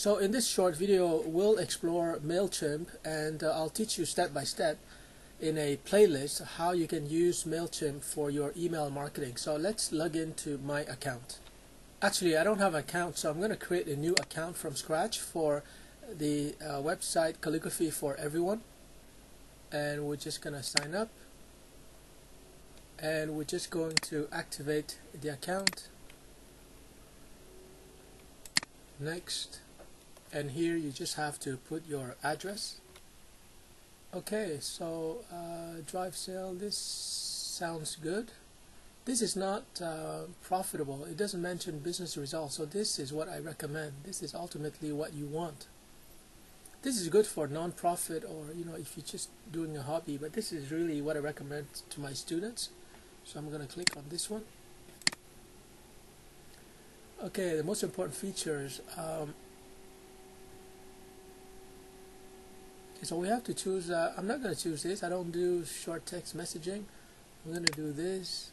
So in this short video, we'll explore Mailchimp, and I'll teach you step by step in a playlist how you can use Mailchimp for your email marketing. So let's log into my account. Actually, I don't have an account, so I'm going to create a new account from scratch for the website Calligraphy for Everyone. And we're just going to sign up. And we're just going to activate the account. Next. And here you just have to put your address. Okay, so drive sale, this sounds good. This is not profitable. It doesn't mention business results, so this is what I recommend. This is ultimately what you want. This is good for non-profit, or if you're just doing a hobby, but this is really what I recommend to my students. So I'm going to click on this one. Okay, the most important features. So we have to choose, I'm not going to choose this. I don't do short text messaging. I'm going to do this.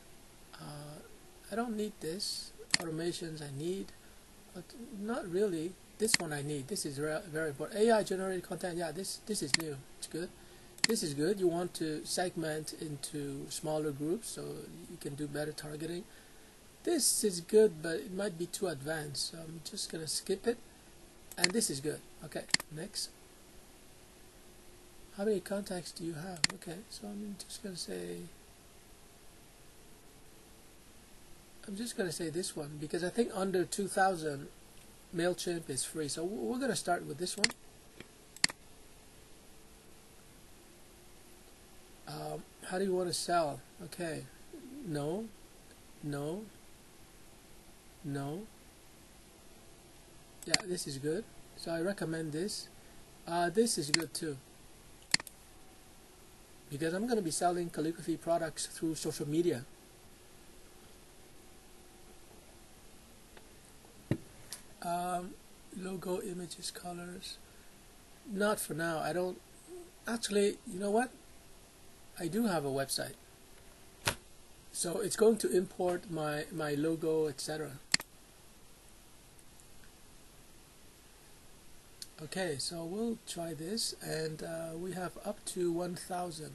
I don't need this. Automations I need, but not really. This one I need. This is very important. AI generated content, yeah, this is new. It's good. This is good. You want to segment into smaller groups so you can do better targeting. This is good, but it might be too advanced, so I'm just going to skip it. And this is good. Okay, next. How many contacts do you have? Okay, so I'm just going to say this one, because I think under 2,000 Mailchimp is free. So we're going to start with this one. How do you want to sell? Okay, no. Yeah, this is good. So I recommend this. This is good too, because I'm going to be selling calligraphy products through social media. Logo, images, colors. Not for now. I don't. Actually, you know what? I do have a website. So it's going to import my logo, etc. Okay, so we'll try this, and we have up to 1,000,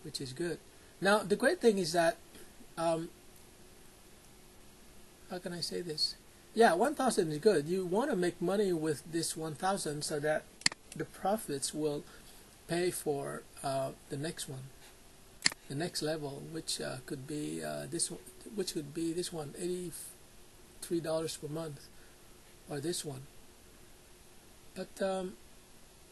which is good. Now the great thing is that how can I say this? Yeah, 1,000 is good. You want to make money with this 1,000 so that the profits will pay for the next one, the next level, which could be this one, $83 per month, or this one. But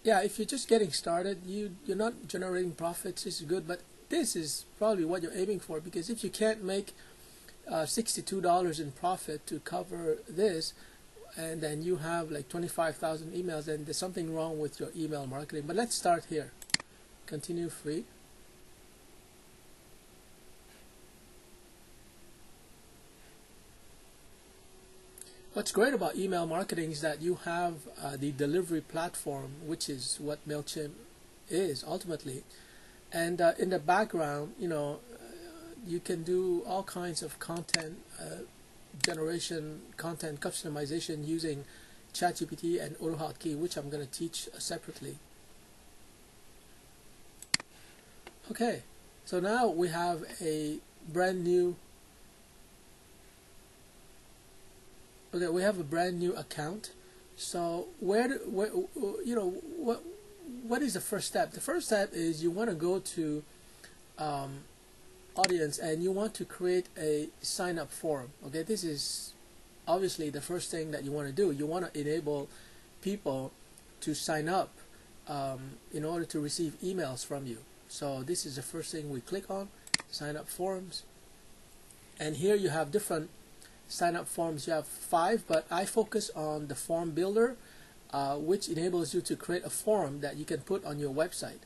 yeah, if you're just getting started, you're not generating profits. This is good, but this is probably what you're aiming for, because if you can't make $62 in profit to cover this, and then you have like 25,000 emails, then there's something wrong with your email marketing. But let's start here. Continue free. What's great about email marketing is that you have the delivery platform, which is what Mailchimp is ultimately, and in the background, you can do all kinds of content generation, content customization using ChatGPT and AutoHotkey, which I'm going to teach separately. Okay, so now we have a brand new. Okay, we have a brand new account. So what is the first step? The first step is you want to go to audience, and you want to create a sign up form. Okay, this is obviously the first thing that you want to do. You want to enable people to sign up in order to receive emails from you. So this is the first thing we click on, sign up forms. And here you have different sign up forms. You have 5, but I focus on the form builder, which enables you to create a form that you can put on your website.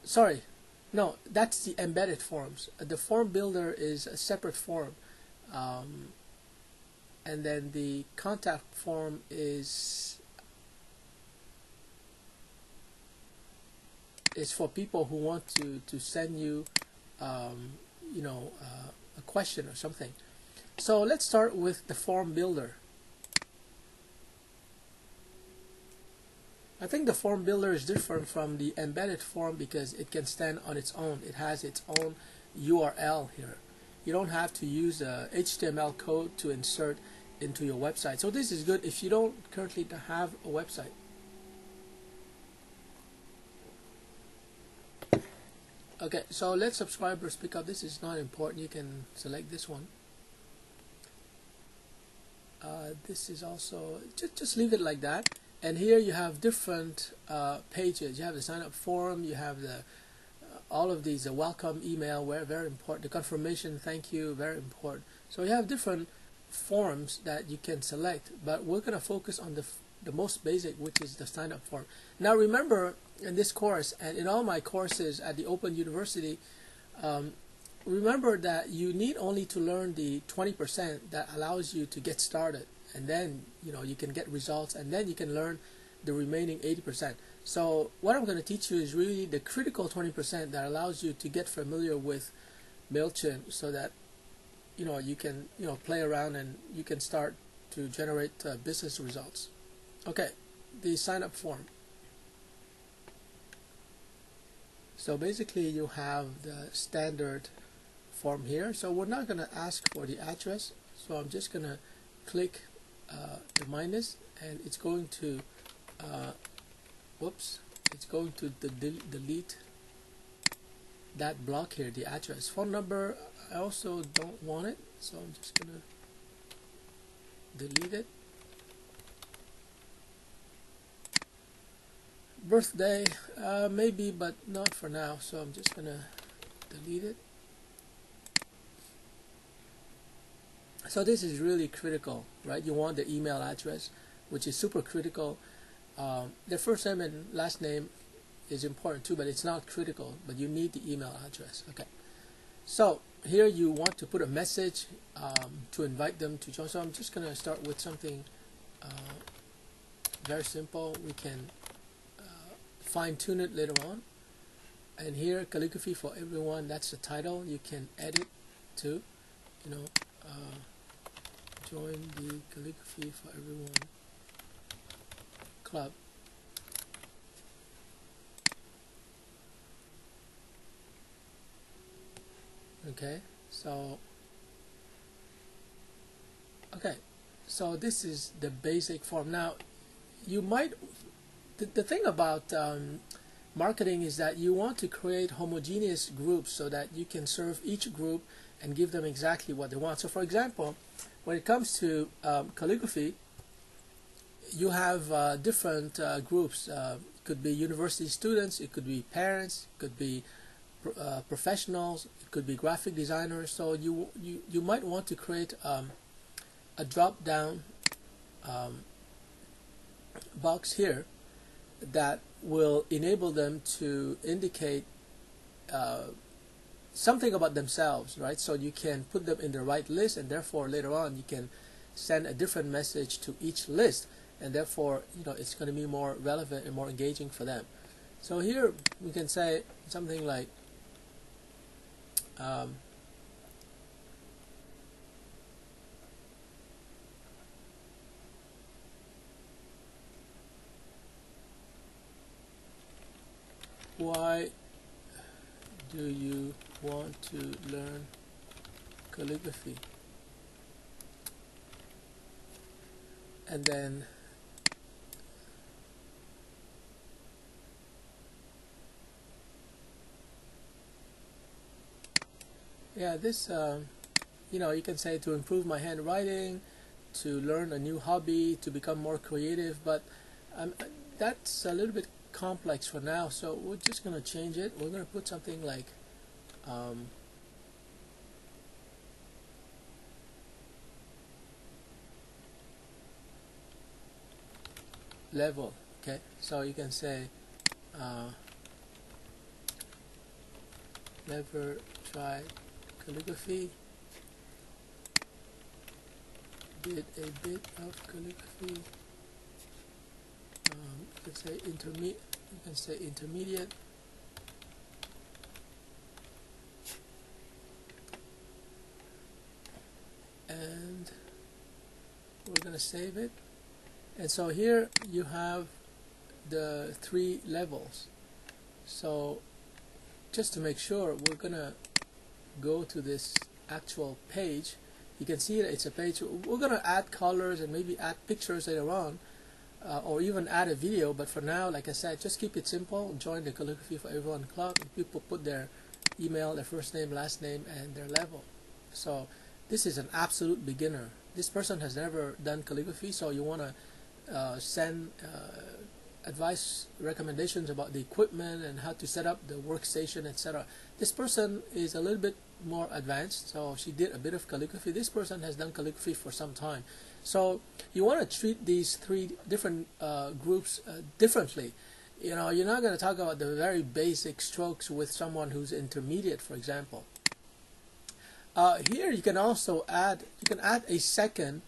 Sorry. No, that's the embedded forms. The form builder is a separate form, and then the contact form is for people who want to send you, a question or something. So let's start with the form builder. I think the form builder is different from the embedded form because it can stand on its own. It has its own URL here. You don't have to use a HTML code to insert into your website. So this is good if you don't currently have a website. Okay, so let subscribers pick up. This is not important. You can select this one. This is also, just leave it like that. And here you have different pages. You have the sign up form, you have the all of these, welcome email, very important, the confirmation, thank you, very important. So you have different forms that you can select, but we're going to focus on the most basic, which is the sign up form. Now remember, in this course and in all my courses at the Open University, remember that you need only to learn the 20% that allows you to get started, and then you can get results, and then you can learn the remaining 80%. So what I'm going to teach you is really the critical 20% that allows you to get familiar with Mailchimp, so that you can play around and you can start to generate business results. Okay, the sign up form. So basically you have the standard form here. So we're not going to ask for the address, so I'm just going to click the minus, and it's going to it's going to delete that block here, the address. Phone number, I also don't want it, so I'm just going to delete it. Birthday, maybe, but not for now, so I'm just going to delete it. So this is really critical, right? You want the email address, which is super critical. The first name and last name is important too, but it's not critical, but you need the email address. Okay, so here you want to put a message to invite them to join. So I'm just going to start with something very simple. We can fine-tune it later on. And here, calligraphy for everyone, that's the title. You can edit to join the calligraphy for everyone club. Okay, so this is the basic form. Now you might, the thing about marketing is that you want to create homogeneous groups so that you can serve each group and give them exactly what they want. So for example, when it comes to calligraphy, you have different groups. It could be university students, it could be parents, it could be professionals, it could be graphic designers. So you might want to create a drop down box here that will enable them to indicate something about themselves, right? So you can put them in the right list, and therefore later on you can send a different message to each list, and therefore it's going to be more relevant and more engaging for them. So here we can say something like why do you want to learn calligraphy? And then this you can say to improve my handwriting, to learn a new hobby, to become more creative, but that's a little bit complex for now, so we're just going to change it. We're going to put something like level. Okay, so you can say never try calligraphy, did a bit of calligraphy. You can say intermediate. You can say intermediate. And we're going to save it. And so here you have the 3 levels. So just to make sure, we're gonna go to this actual page. You can see that it's a page. We're gonna add colors and maybe add pictures later on, or even add a video, but for now, like I said, just keep it simple. Join the Calligraphy for Everyone Club, and people put their email, their first name, last name, and their level. So this is an absolute beginner. This person has never done calligraphy, so you want to send advice, recommendations about the equipment and how to set up the workstation, etc. This person is a little bit more advanced, so she did a bit of calligraphy. This person has done calligraphy for some time. So you want to treat these 3 different groups differently. You know, you're not going to talk about the very basic strokes with someone who's intermediate, for example. Here you can also add a second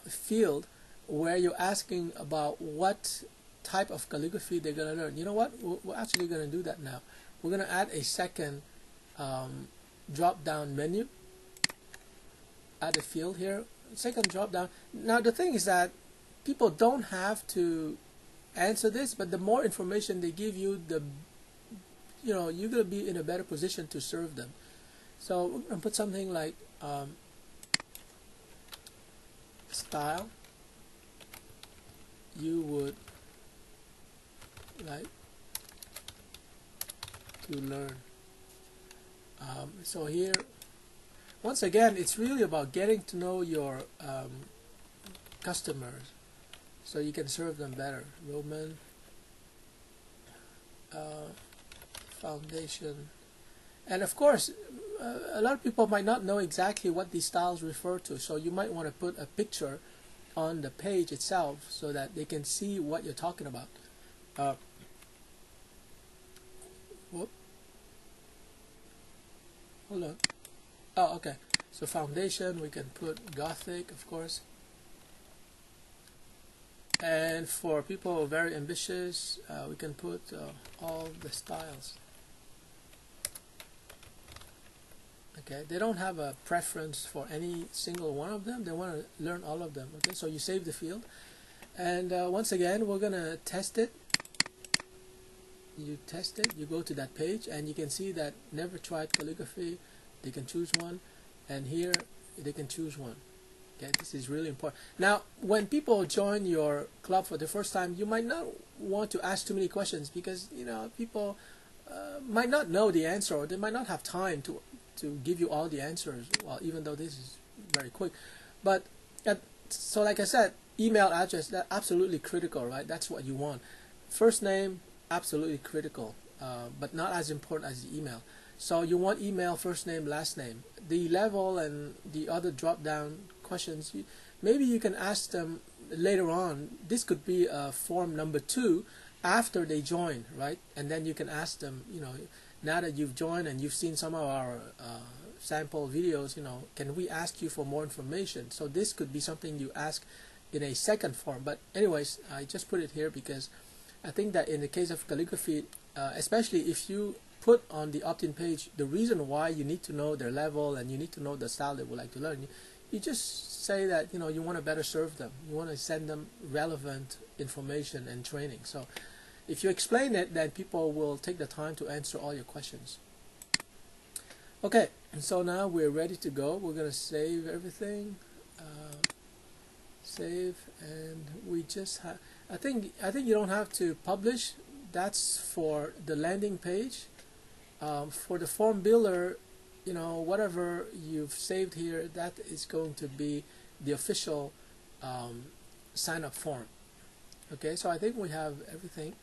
field where you're asking about what type of calligraphy they're going to learn. You know what? We're actually going to do that now. We're going to add a second drop-down menu. Add a field here. Second drop-down. Now the thing is that people don't have to answer this, but the more information they give you, the you're going to be in a better position to serve them. So we're going to put something like style you would like to learn. So here, once again, it's really about getting to know your customers so you can serve them better. Roman foundation. And of course, a lot of people might not know exactly what these styles refer to, so you might want to put a picture on the page itself so that they can see what you're talking about. Whoop. Hold on. Oh, okay. So foundation, we can put Gothic, of course. And for people who are very ambitious, we can put all the styles. Okay, they don't have a preference for any single one of them. They want to learn all of them. Okay, so you save the field, and once again, we're gonna test it. You test it. You go to that page, and you can see that never tried calligraphy. They can choose one, and here they can choose one. Okay, this is really important. Now, when people join your club for the first time, you might not want to ask too many questions because people might not know the answer, or they might not have time to give you all the answers. Well, even though this is very quick, but so like I said, email address, that's absolutely critical, right? That's what you want. First name, absolutely critical, but not as important as the email. So you want email, first name, last name. The level and the other drop down questions, maybe you can ask them later on. This could be form number 2 after they join, right? And then you can ask them, now that you've joined and you've seen some of our sample videos, can we ask you for more information? So this could be something you ask in a second form. But anyways, I just put it here because I think that in the case of calligraphy, especially if you put on the opt-in page the reason why you need to know their level and you need to know the style they would like to learn, you just say that you want to better serve them. You want to send them relevant information and training. So if you explain it, then people will take the time to answer all your questions. Okay, and so now we're ready to go. We're going to save everything. Save, and we just have. I think you don't have to publish. That's for the landing page. For the form builder, whatever you've saved here, that is going to be the official sign up form. Okay, so I think we have everything.